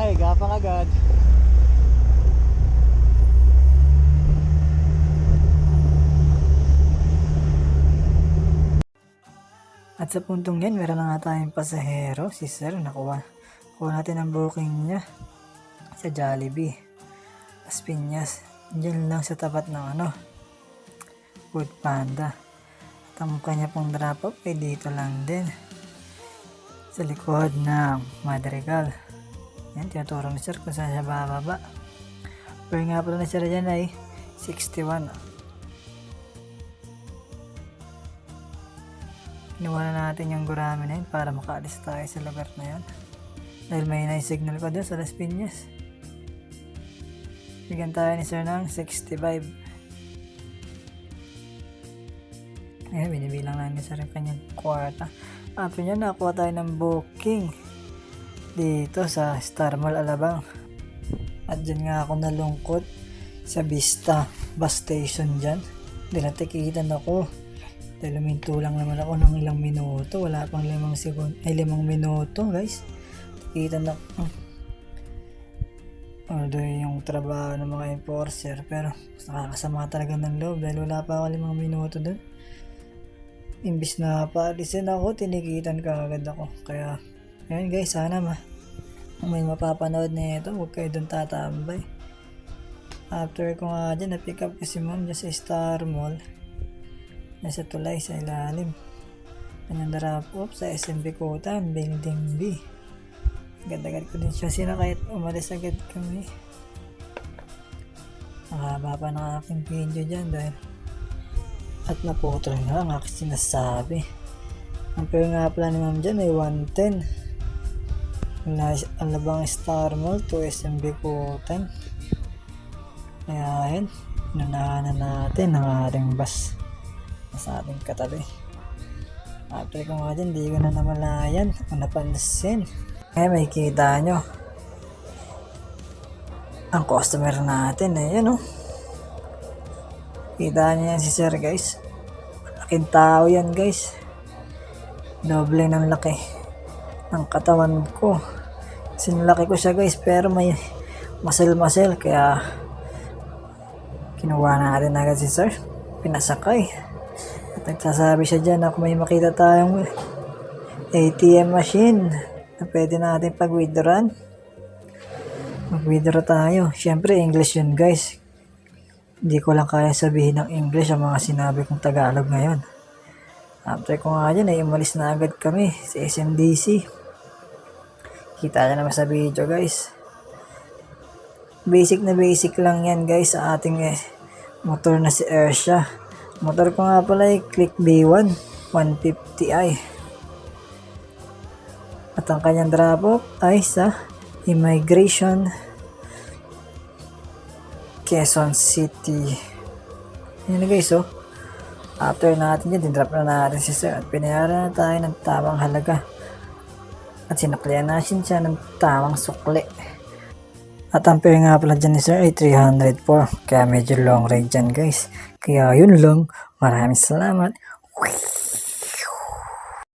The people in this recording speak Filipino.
Ay, gapang agad. At sa puntong yan, meron na nga tayong pasahero. Si Sir, nakuha natin ang booking niya sa Jollibee, Las Piñas. Diyan lang sa tapat ng Food Panda. At ang kanya pong drop off ay dito lang din, sa likod ng Madrigal. Yan, tinuturo ni Sir kung saan siya bababa. Pero nga pala ni Sir dyan ay 61. Inuwan na natin yung gurami na yun para makaalis tayo sa lugar na yun. Dahil may signal ko doon sa Las Piñas. Bigyan tayo ni Sir ng 65. Ayan, binibilang na ni Sir yung kanyang kwarta. After nyo, nakuha tayo ng booking dito sa Star Mall Alabang. At dyan nga ako nalungkot sa Vista bus station dyan. Dahil natikitan ako. Dahil luminto lang naman ako ng ilang minuto. Wala pang 5 minuto guys. Natikitan ako. Although yung trabaho ng mga enforcer, pero nakakasama talaga ng loob dahil wala pa ako 5 minuto dun. Imbis na paalisin ako, tinikitan ka agad ako. Kaya ayun guys, sana may mapapanood na ito, huwag kayo dun tatambay. After ko nga dyan, na-pick up ko si ma'am dyan sa Star Mall. Nasa tulay sa ilalim. Kanyang drop off sa SMB Kutan, Building B. Agad-agad ko din siya sinakay at umalis agad kami. Nakahaba pa ng aking video dyan dahil at naputol nga ang aking sinasabi. Ang pero nga pala ni ma'am dyan ay 110. Alabang Star Mall to SMB Kutan. Kaya yun, inunahan na natin ang ating bus sa ating katabi. After ko nga dyan, di ko na namalayan o napansin. Kaya may kita nyo ang customer natin eh, yan kita nyo yan si Sir guys. Laking tao yan guys, doble ng laki ng katawan ko. Sinlaki ko siya guys, pero may muscle kaya kinuha natin agad si Sir, pinasakay. At nagsasabi siya dyan na kung may makita tayong ATM machine na pwede natin pag-withdrawan, mag-withdraw tayo. Syempre English yun guys, hindi ko lang kaya sabihin ng English ang mga sinabi kong Tagalog ngayon. After ko nga dyan ay umalis na agad kami sa SMDC. Kita nyo naman sa video guys, basic lang yan guys sa ating motor na si Airsia. Motor ko nga pala ay Click B1 150i. At ang kanyang drop off ay sa Immigration Quezon City. Yan guys after natin yan, dinrop na natin si Sir at pinayaran na tayo ng tamang halaga. At sinuklian natin siya ng tamang sukli. At ang fare nga pala dyan ni Sir ay 304. Kaya medyo long ride dyan guys. Kaya yun lang. Maraming salamat.